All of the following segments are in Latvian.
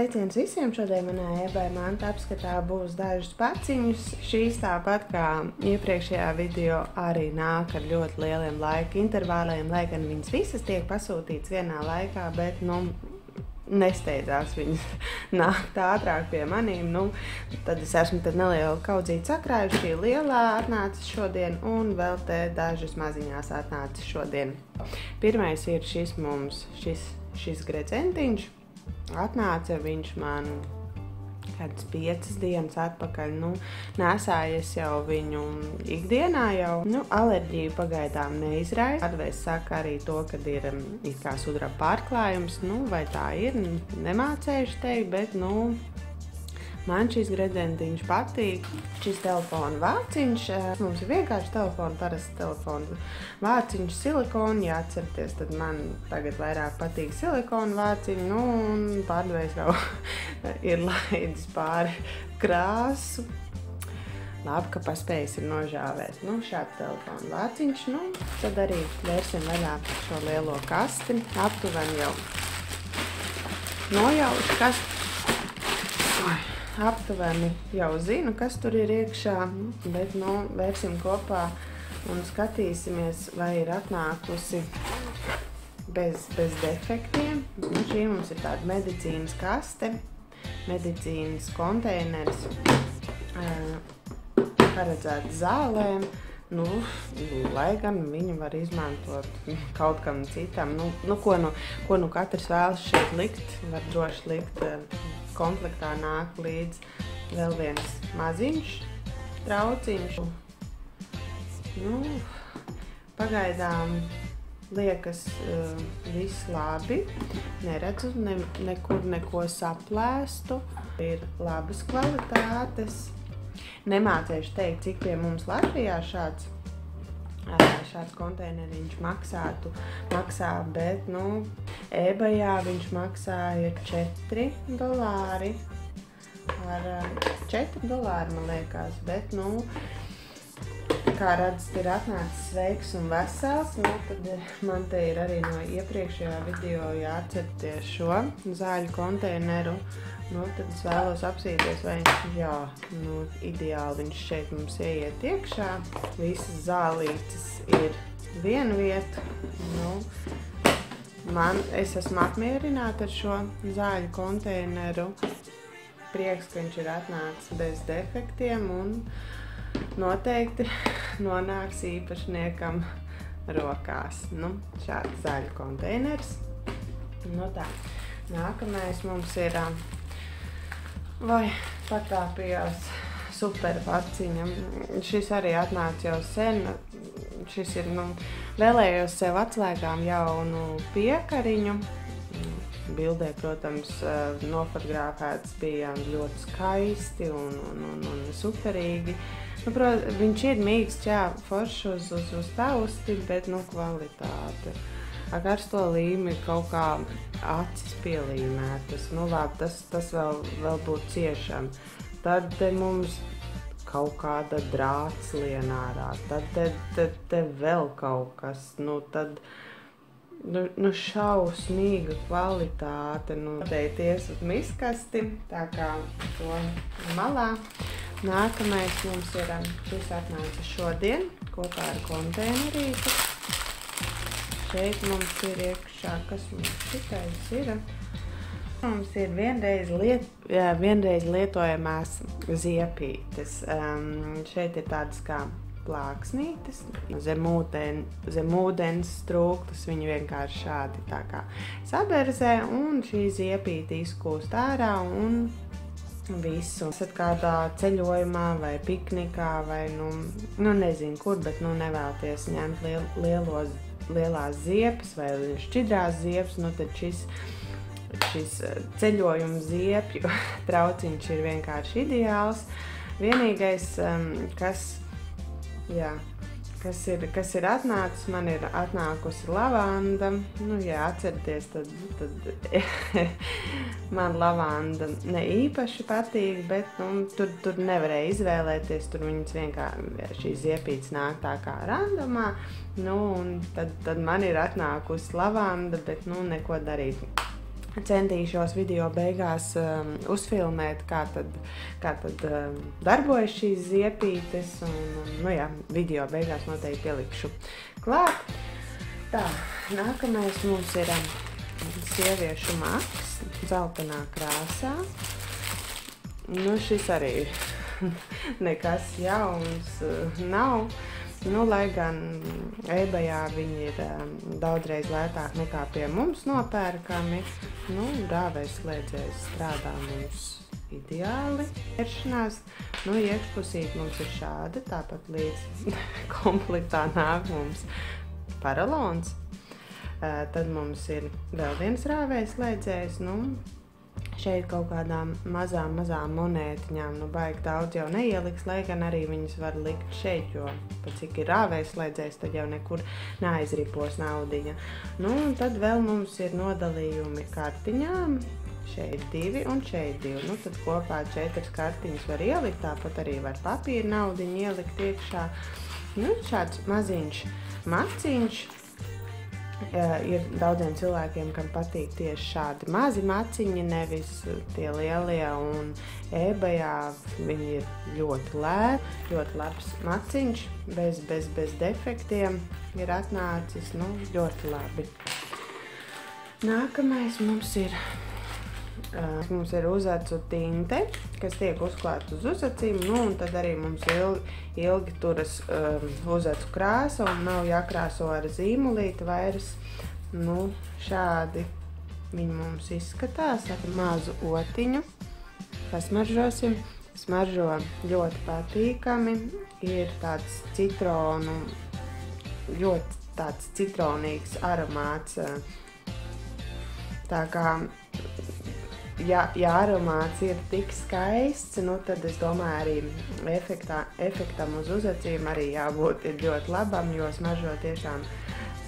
Sveiciens visiem! Šodien manā eBay manta apskatā būs dažas paciņas. Šīs tāpat kā iepriekšējā video arī nāk ar ļoti lieliem laika intervāliem, lai gan viņas visas tiek pasūtītas vienā laikā, bet, nesteidzās viņas nākt ātrāk pie manīm. Tad es esmu nelielu kaudzīti sakrājuši. Šī lielā atnācis šodien un vēl te dažas maziņās atnācis šodien. Pirmais ir šis gredzentiņš. Atnāca viņš man kādas 5 dienas atpakaļ. Nesājies jau viņu ikdienā jau. Alerģiju pagaidām neizraisa. Advēs saka arī to, kad ir kā sudraba pārklājums. Vai tā ir, nemācējuši teikt, bet man šis gredzentiņš patīk. Šis telefona vāciņš, mums ir vienkārši parasts telefona vāciņš silikona. Ja atcerieties, tad man tagad vairāk patīk silikona vāciņi, un pārdevējs jau ir laidis pāri krāsu. Labi, ka paspējis ir nožāvēt. Šāds telefona vāciņš, tad arī vērsim vaļā šo lielo kasti. Aptuveni jau nojaušu kasti. Aptuveni jau zinu, kas tur ir iekšā, bet vērsim kopā un skatīsimies, vai ir atnākusi bez defektiem. Šī mums ir tāda medicīnas kaste, medicīnas konteiners, paredzēts zālēm, lai gan viņu var izmantot kaut kam citam. Ko katrs vēlas šeit likt, var droši likt. Komplektā nāk līdz vēl viens maziņš trauciņš. Pagaidām liekas viss labi. Neredzu nekur neko saplēstu. Ir labas kvalitātes. Nemācēšu teikt, cik pie mums Latvijā šāds konteineriņš maksā, bet, eBayā viņš maksā ir $4. Ar $4, man liekas, bet, kā redzat, ir atnācis sveiks un vesels, tad man te ir arī no iepriekšējā video jāatcerieties šo zāļu konteineru. Tad es vēlos apsīties, vai viņš, ideāli viņš šeit mums ieiet iekšā. Visas zālītes ir viena vieta. Es esmu apmierināta ar šo zāļu konteineru. Prieks, ka viņš ir atnācis bez defektiem un noteikti nonāks īpašniekam rokās. Šāds zāļu konteiners. Tā. Nākamais mums ir patāpījās super paciņa. Šis arī atnāca jau sen. Šis ir, vēlējos sev atslēgām jaunu piekariņu. Bildē, protams, nofotografēts bija ļoti skaisti un superīgi. Viņš ir mīksts, foršs uz tausti, bet, kvalitāte. Ar karsto līmi kaut kā acis pielīmētas. Labi, tas vēl būtu ciešam. Tad te mums kaut kāda drātsliena ārā. Tad te vēl kaut kas. Tad šausmīga kvalitāte. Pateities uz miskasti, tā kā to malā. Nākamais mums ir šis atnāca šodien kopā ar konteinerīti. Šeit mums ir iekšā, kas mums šitais ir. Mums ir vienreiz lietojamās ziepītes. Šeit ir tādas kā plāksnītes, zem ūdens strūklas, viņi vienkārši šādi tā kā saberzē, un šī ziepīte izkūst ārā un visu. Esat kādā ceļojumā vai piknikā vai, nezinu kur, bet, nevēlties ņemt lielās ziepes vai šķidrās ziepes, tad šis ceļojuma ziepju trauciņš ir vienkārši ideāls. Vienīgais, kas ir atnācis, man ir atnākusi lavanda. Atcerieties, tad man lavanda ne īpaši patīk, bet tur nevarēja izvēlēties, tur viņas vienkārši šīs ziepītes nāk tā kā randomā. Un tad man ir atnākusi lavanda, bet neko darīt. centīšos video beigās uzfilmēt, kā tad darbojas šīs ziepītes, un jā, video beigās noteikti pielikšu klāt. Tā, nākamais mums ir sieviešu maks, zeltainā krāsā. Šis arī nekas jauns nav. Lai gan eBayā viņi ir daudzreiz lētāk nekā pie mums nopērkami, rāvēs slēdzējs strādā mums ideāli. Vēršanās, iekšpusīt mums ir šāda, tāpat līdz komplektā nāk mums paralons. Tad mums ir vēl viens rāvēs slēdzējs, šeit kaut kādām mazām monētiņām, baigi daudz jau neieliks, lai gan arī viņas var likt šeit, jo pat cik ir rāvējs slēdzējs, tad jau nekur neaizripos naudiņa. Un tad vēl mums ir nodalījumi kartiņām, šeit 2 un šeit 2. Tad kopā 4 kartiņas var ielikt, tāpat arī var papīra naudiņu ielikt iekšā. Šāds maziņš maciņš. Ir daudziem cilvēkiem, kam patīk tieši šādi mazi maciņi, nevis tie lielie, un eBayā viņi ir ļoti lēti, ļoti labs maciņš, bez defektiem ir atnācis, ļoti labi. Nākamais mums ir uzacu tinte, kas tiek uzklāta uz uzacīm, un tad arī mums ilgi turas uzacu krāsa un nav jākrāso ar zīmulīti vairs. Šādi viņi mums izskatās ar mazu otiņu. Pasmaržosim. Smaržo ļoti patīkami. Ir tāds citronu, ļoti tāds citronīgs aromāts. Tā kā ja aromāts ir tik skaists, tad es domāju arī efektam uz uzacīm arī jābūt ir ļoti labam, jo smaržo tiešām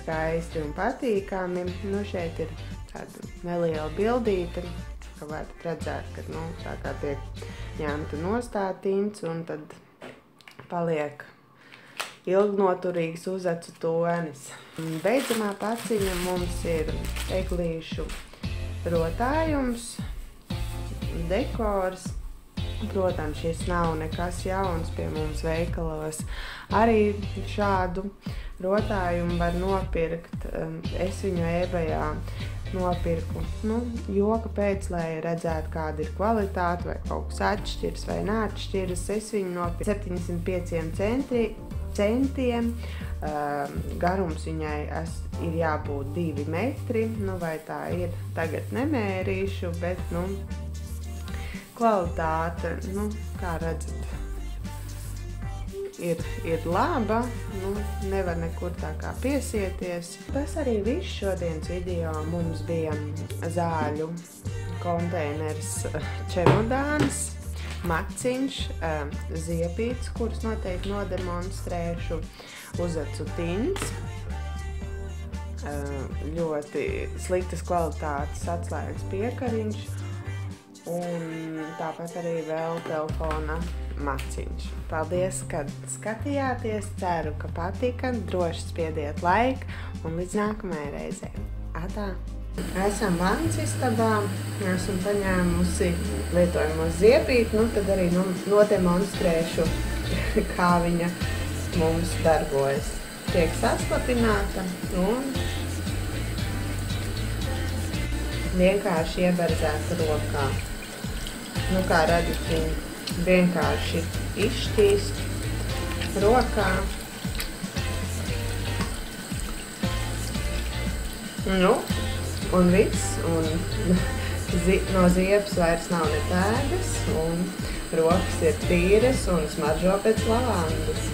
skaisti un patīkami. Šeit ir tāda neliela bildīte, ka varat redzēt, ka tā kā tiek ņemta nostā tints un tad paliek ilgnoturīgs uzacu tonis. Beidzamā paciņa mums ir eglīšu rotājums, dekors. Protams, šis nav nekas jauns pie mums veikalos. Arī šādu rotājumu var nopirkt. Es viņu eBayā nopirku, joka pēc, lai redzētu, kāda ir kvalitāte, vai kaut kas atšķiras vai neatšķiras. Es viņu nopirku 75 centiem. Garums viņai ir jābūt 2 metri, vai tā ir, tagad nemērīšu, bet, kvalitāte, kā redzat, ir laba, nevar nekur tā kā piesieties. Tas arī viss šodienas video. Mums bija zāļu konteiners, čemodāns, maciņš, ziepītes, kuras noteikti nodemonstrēšu, uzacu tints, ļoti sliktas kvalitātes atslēgas piekariņš un tāpat arī vēl telefona maciņš. Paldies, ka skatījāties, ceru, ka patika, droši spiediet laiku un līdz nākamajai reizei. Atā! Esam vannas istabā, esam paņēmusi lietojamo ziepīti, tad arī nodemonstrēšu, kā viņa mums darbojas. Tiek saslapināta un vienkārši ieberzēta rokā. Kā redzat, viņa vienkārši izšķīst rokā. Un viss, un no ziepes vairs nav ne pēdas, un rokas ir tīras un smaržo pēc lavandas.